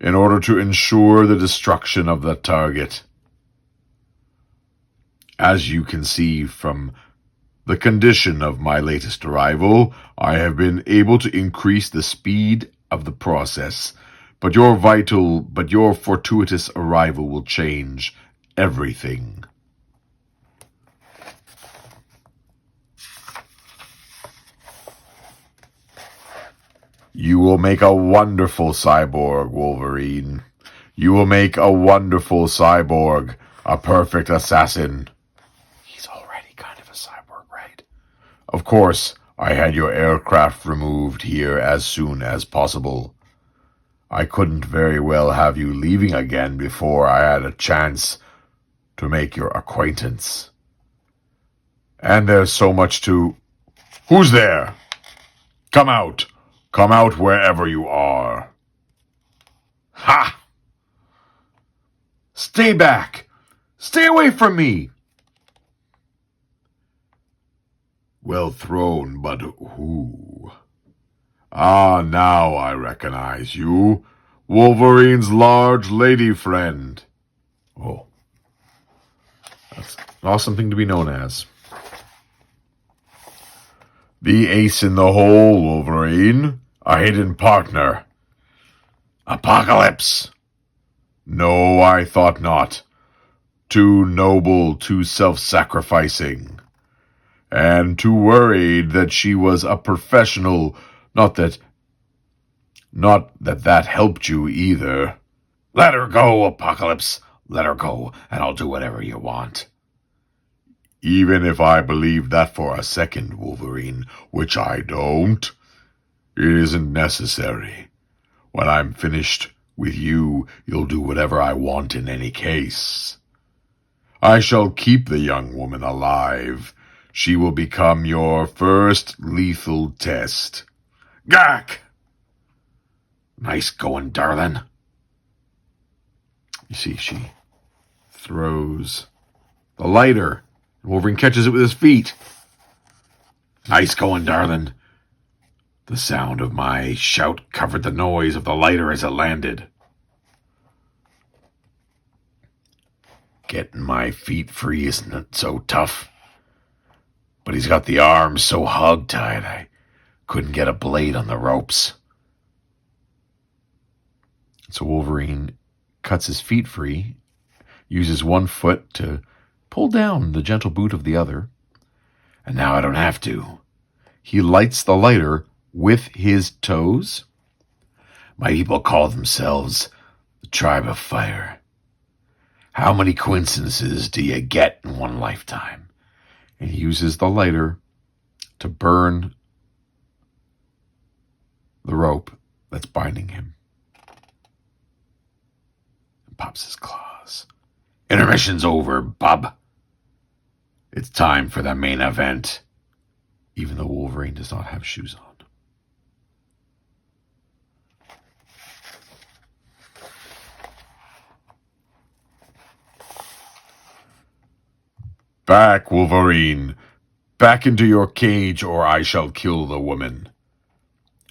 in order to ensure the destruction of the target. As you can see from the condition of my latest arrival, I have been able to increase the speed of the process, but your fortuitous arrival will change everything. You will make a wonderful cyborg, Wolverine. You will make a wonderful cyborg, a perfect assassin. He's already kind of a cyborg, right? Of course, I had your aircraft removed here as soon as possible. I couldn't very well have you leaving again before I had a chance to make your acquaintance. And there's so much to... Who's there? Come out! Come out wherever you are. Ha! Stay back! Stay away from me! Well thrown, but who? Ah, now I recognize you. Wolverine's large lady friend. Oh. That's an awesome thing to be known as. The ace in the hole, Wolverine. A hidden partner. Apocalypse. No, I thought not. Too noble, too self-sacrificing. And too worried that she was a professional. Not that that helped you either. Let her go, Apocalypse. Let her go, and I'll do whatever you want. Even if I believe that for a second, Wolverine, which I don't, it isn't necessary. When I'm finished with you, you'll do whatever I want in any case. I shall keep the young woman alive. She will become your first lethal test. Gak! Nice going, darling. You see, she throws the lighter. Wolverine catches it with his feet. Nice going, darling. The sound of my shout covered the noise of the lighter as it landed. Getting my feet free isn't so tough. But he's got the arms so hog-tied I couldn't get a blade on the ropes. So Wolverine cuts his feet free, uses one foot to pull down the gentle boot of the other, and now I don't have to. He lights the lighter with his toes. My people call themselves the Tribe of Fire. How many coincidences do you get in one lifetime? And he uses the lighter to burn the rope that's binding him. And pops his claws. Intermission's over, bub. It's time for the main event, even though Wolverine does not have shoes on. Back, Wolverine. Back into your cage, or I shall kill the woman.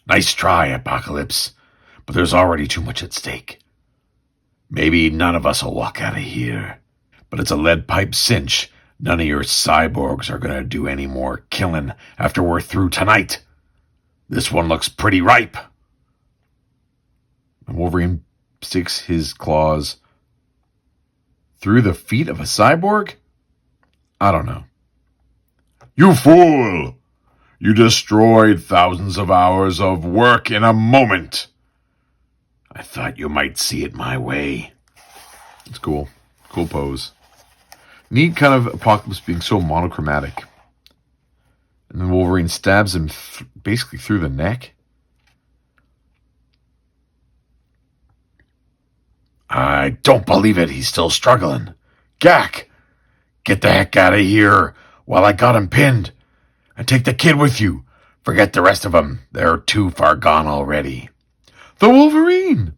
Nice try, Apocalypse, but there's already too much at stake. Maybe none of us will walk out of here, but it's a lead pipe cinch. None of your cyborgs are going to do any more killing after we're through tonight. This one looks pretty ripe. And Wolverine sticks his claws through the feet of a cyborg? I don't know. You fool! You destroyed thousands of hours of work in a moment. I thought you might see it my way. It's cool. Cool pose. Neat kind of Apocalypse being so monochromatic. And then Wolverine stabs him basically through the neck. I don't believe it. He's still struggling. Gak! Get the heck out of here while I got him pinned. And take the kid with you. Forget the rest of them. They're too far gone already. The Wolverine!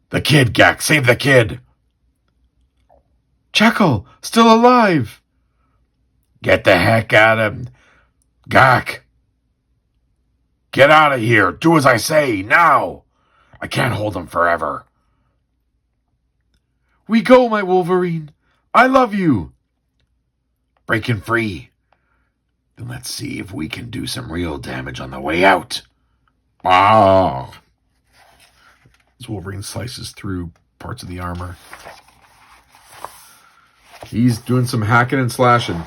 The kid, Gak. Save the kid. Chuckle, still alive. Get the heck out of him. Gak. Get out of here. Do as I say, now. I can't hold him forever. We go, my Wolverine. I love you. Breaking free. Then let's see if we can do some real damage on the way out. Ah. As Wolverine slices through parts of the armor. He's doing some hacking and slashing.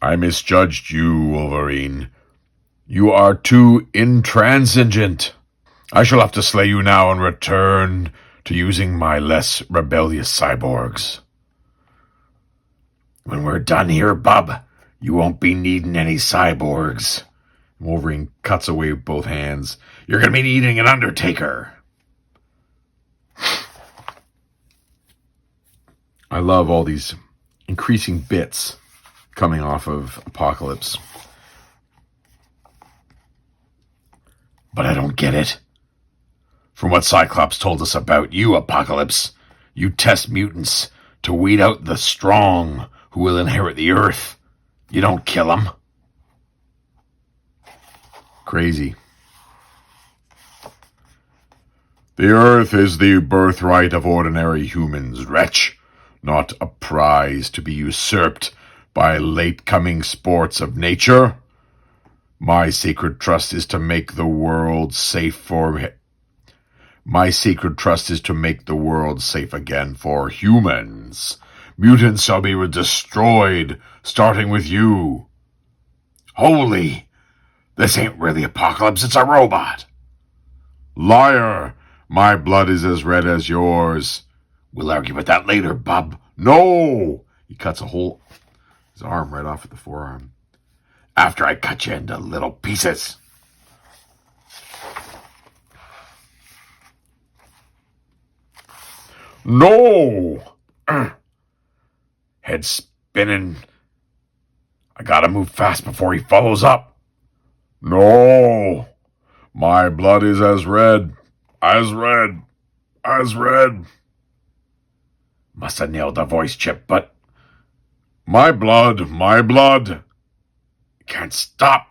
I misjudged you, Wolverine. You are too intransigent. I shall have to slay you now and return to using my less rebellious cyborgs. When we're done here, bub, you won't be needing any cyborgs. Wolverine cuts away with both hands. You're going to be needing an Undertaker. I love all these increasing bits coming off of Apocalypse. But I don't get it. From what Cyclops told us about you, Apocalypse, you test mutants to weed out the strong who will inherit the earth. You don't kill them. Crazy. The earth is the birthright of ordinary humans, wretch, not a prize to be usurped by late-coming sports of nature. My sacred trust is to make the world safe for... My sacred trust is to make the world safe again for humans. Mutants shall be destroyed, starting with you. Holy! This ain't really Apocalypse, it's a robot. Liar! My blood is as red as yours. We'll argue about that later, bub. No! He cuts his arm right off at the forearm. After I cut you into little pieces. No! Head spinning. I gotta move fast before he follows up. No, my blood is as red. Must have nailed the voice chip, but my blood. Can't stop.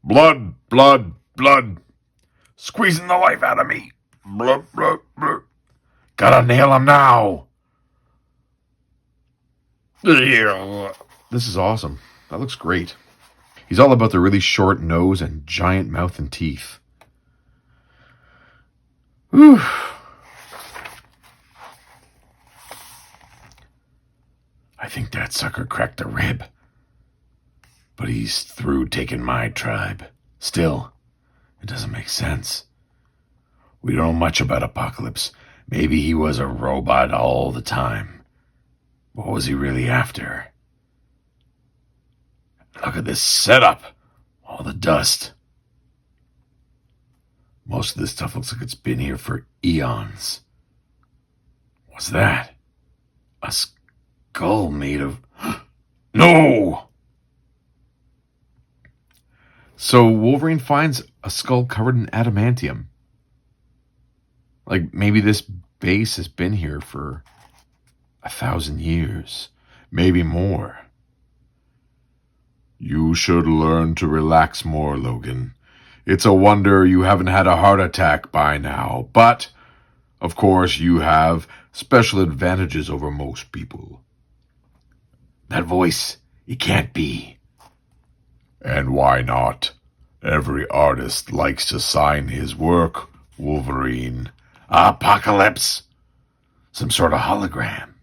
Blood. Squeezing the life out of me. Blood. Gotta nail him now. This is awesome. That looks great. He's all about the really short nose and giant mouth and teeth. Whew. I think that sucker cracked a rib. But he's through taking my tribe. Still, it doesn't make sense. We don't know much about Apocalypse. Maybe he was a robot all the time. What was he really after? Look at this setup. All the dust. Most of this stuff looks like it's been here for eons. What's that? A skull made of... No! So Wolverine finds a skull covered in adamantium. Like, maybe this base has been here for 1,000 years. Maybe more. You should learn to relax more, Logan. It's a wonder you haven't had a heart attack by now. But, of course, you have special advantages over most people. That voice, it can't be. And why not? Every artist likes to sign his work, Wolverine. Apocalypse. Some sort of hologram.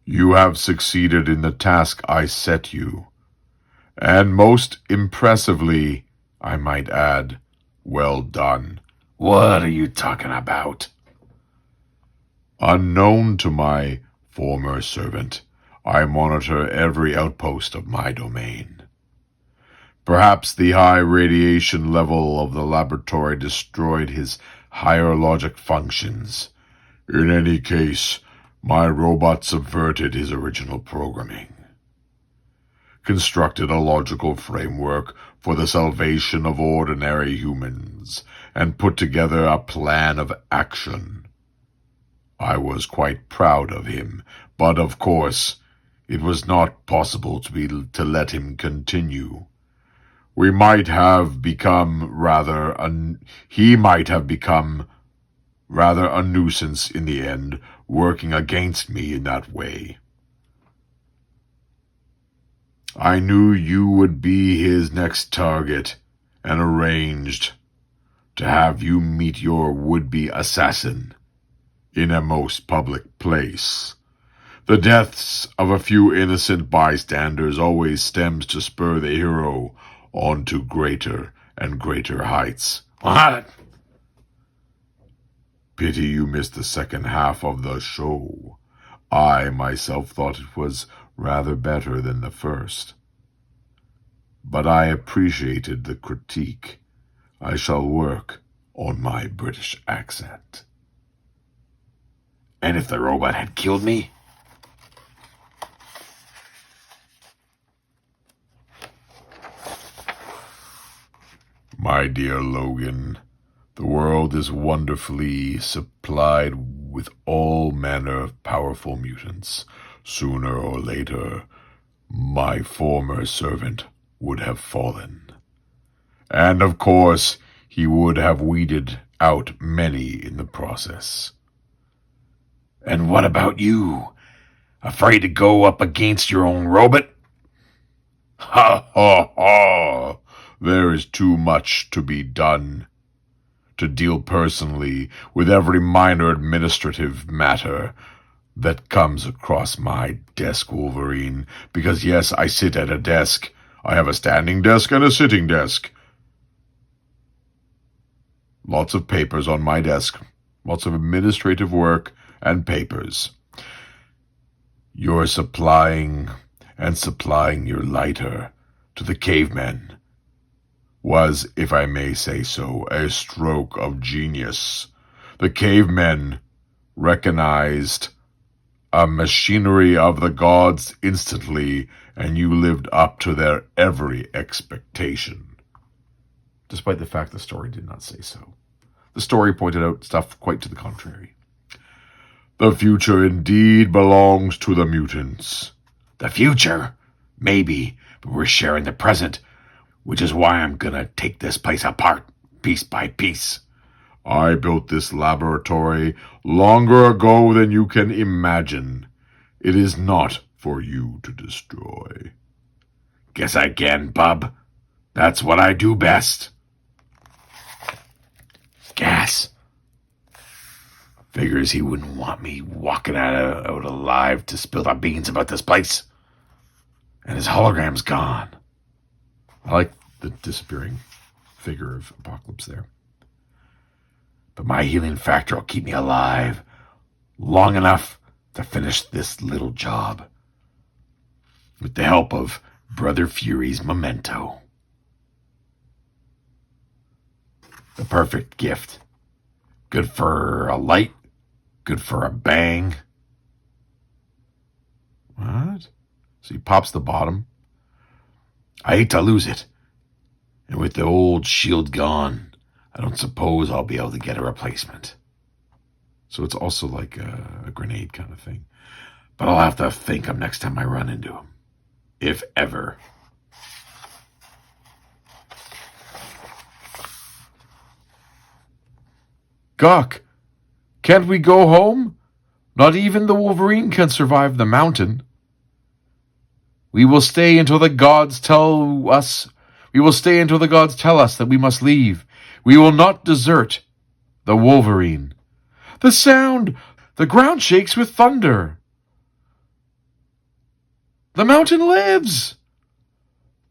You have succeeded in the task I set you. And most impressively, I might add, well done. What are you talking about? Unknown to my former servant, I monitor every outpost of my domain. Perhaps the high radiation level of the laboratory destroyed his higher logic functions. In any case, my robot subverted his original programming, constructed a logical framework for the salvation of ordinary humans, and put together a plan of action. I was quite proud of him, but of course, it was not possible to let him continue. He might have become rather a nuisance in the end, working against me in that way. I knew you would be his next target, and arranged to have you meet your would-be assassin in a most public place. The deaths of a few innocent bystanders always stems to spur the hero on to greater and greater heights. What? Pity you missed the second half of the show. I myself thought it was rather better than the first. But I appreciated the critique. I shall work on my British accent. And if the robot had killed me? My dear Logan, the world is wonderfully supplied with all manner of powerful mutants. Sooner or later, my former servant would have fallen. And of course, he would have weeded out many in the process. And what about you? Afraid to go up against your own robot? Ha ha ha! There is too much to be done to deal personally with every minor administrative matter that comes across my desk, Wolverine. Because yes, I sit at a desk. I have a standing desk and a sitting desk. Lots of papers on my desk. Lots of administrative work and papers. You're supplying your lighter to the cavemen was, if I may say so, a stroke of genius. The cavemen recognized a machinery of the gods instantly, and you lived up to their every expectation. Despite the fact the story did not say so. The story pointed out stuff quite to the contrary. The future indeed belongs to the mutants. The future? Maybe, but we're sharing the present, which is why I'm gonna take this place apart, piece by piece. I built this laboratory longer ago than you can imagine. It is not for you to destroy. Guess again, bub. That's what I do best. Gas. Figures he wouldn't want me walking out alive to spill the beans about this place. And his hologram's gone. I like the disappearing figure of Apocalypse there. But my healing factor will keep me alive long enough to finish this little job. With the help of Brother Fury's memento. The perfect gift. Good for a light. Good for a bang. What? So he pops the bottom. I hate to lose it. And with the old shield gone, I don't suppose I'll be able to get a replacement. So it's also like a grenade kind of thing. But I'll have to think him next time I run into him. If ever. Gawk, can't we go home? Not even the Wolverine can survive the mountain. We will stay until the gods tell us. We will stay until the gods tell us that we must leave. We will not desert the Wolverine. The sound! The ground shakes with thunder. The mountain lives!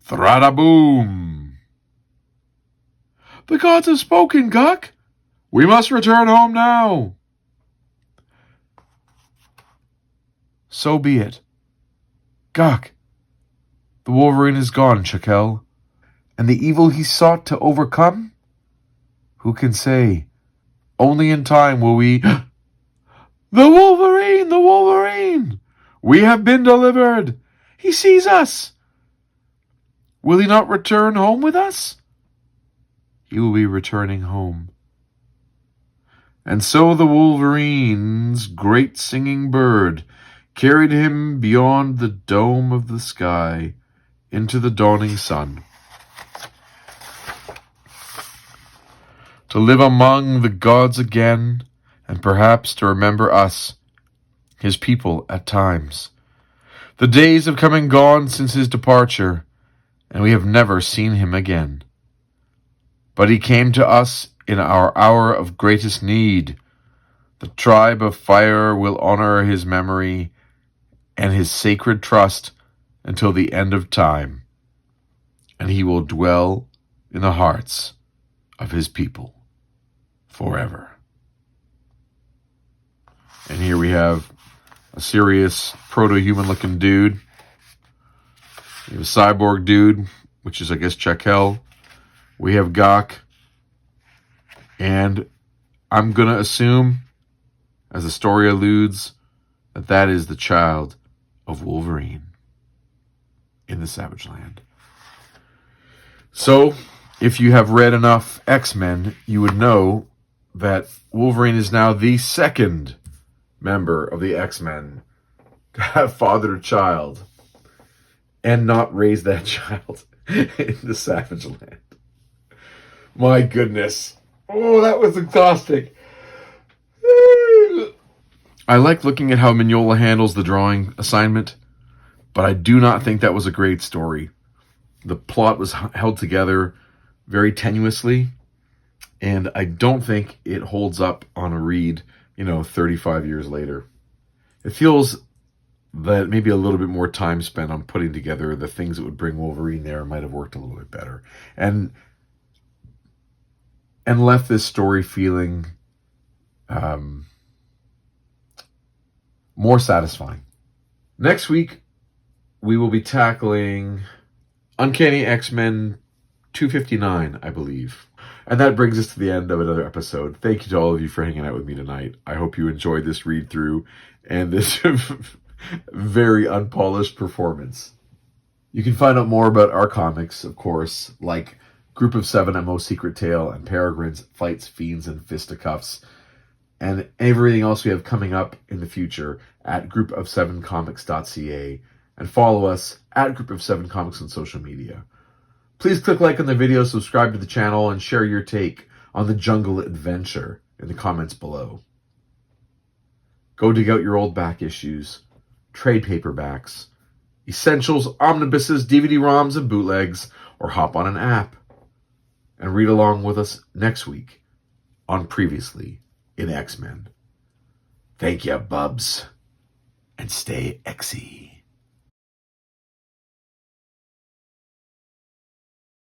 Thrada-boom! The gods have spoken, Gawk. We must return home now. So be it. Gawk, the Wolverine is gone, Chakel. And the evil he sought to overcome? Who can say? Only in time will we... The Wolverine! The Wolverine! We have been delivered! He sees us! Will he not return home with us? He will be returning home. And so the Wolverine's great singing bird carried him beyond the dome of the sky into the dawning sun. To live among the gods again, and perhaps to remember us, his people at times. The days have come and gone since his departure, and we have never seen him again. But he came to us in our hour of greatest need. The tribe of fire will honor his memory and his sacred trust until the end of time, and he will dwell in the hearts of his people forever. And here we have a serious proto-human looking dude. We have a cyborg dude, which is, I guess, Chakel. We have Gawk. And I'm going to assume, as the story alludes, that that is the child of Wolverine in the Savage Land. So, if you have read enough X-Men, you would know that Wolverine is now the second member of the X-Men to have fathered a child and not raise that child in the Savage Land. My goodness. Oh, that was exhausting. I like looking at how Mignola handles the drawing assignment, but I do not think that was a great story. The plot was held together very tenuously, and I don't think it holds up on a read, 35 years later. It feels that maybe a little bit more time spent on putting together the things that would bring Wolverine there might have worked a little bit better. And left this story feeling more satisfying. Next week, we will be tackling Uncanny X-Men 259, I believe. And that brings us to the end of another episode. Thank you to all of you for hanging out with me tonight. I hope you enjoyed this read through and this very unpolished performance. You can find out more about our comics, of course, like Group of Seven at Most Secret Tale and Peregrine's Fights, Fiends, and Fisticuffs, and everything else we have coming up in the future at groupofsevencomics.ca, and follow us at Group of Seven Comics on social media. Please click like on the video, subscribe to the channel, and share your take on the jungle adventure in the comments below. Go dig out your old back issues, trade paperbacks, essentials, omnibuses, DVD-ROMs, and bootlegs, or hop on an app and read along with us next week on Previously in X-Men. Thank ya, bubs, and stay Xy.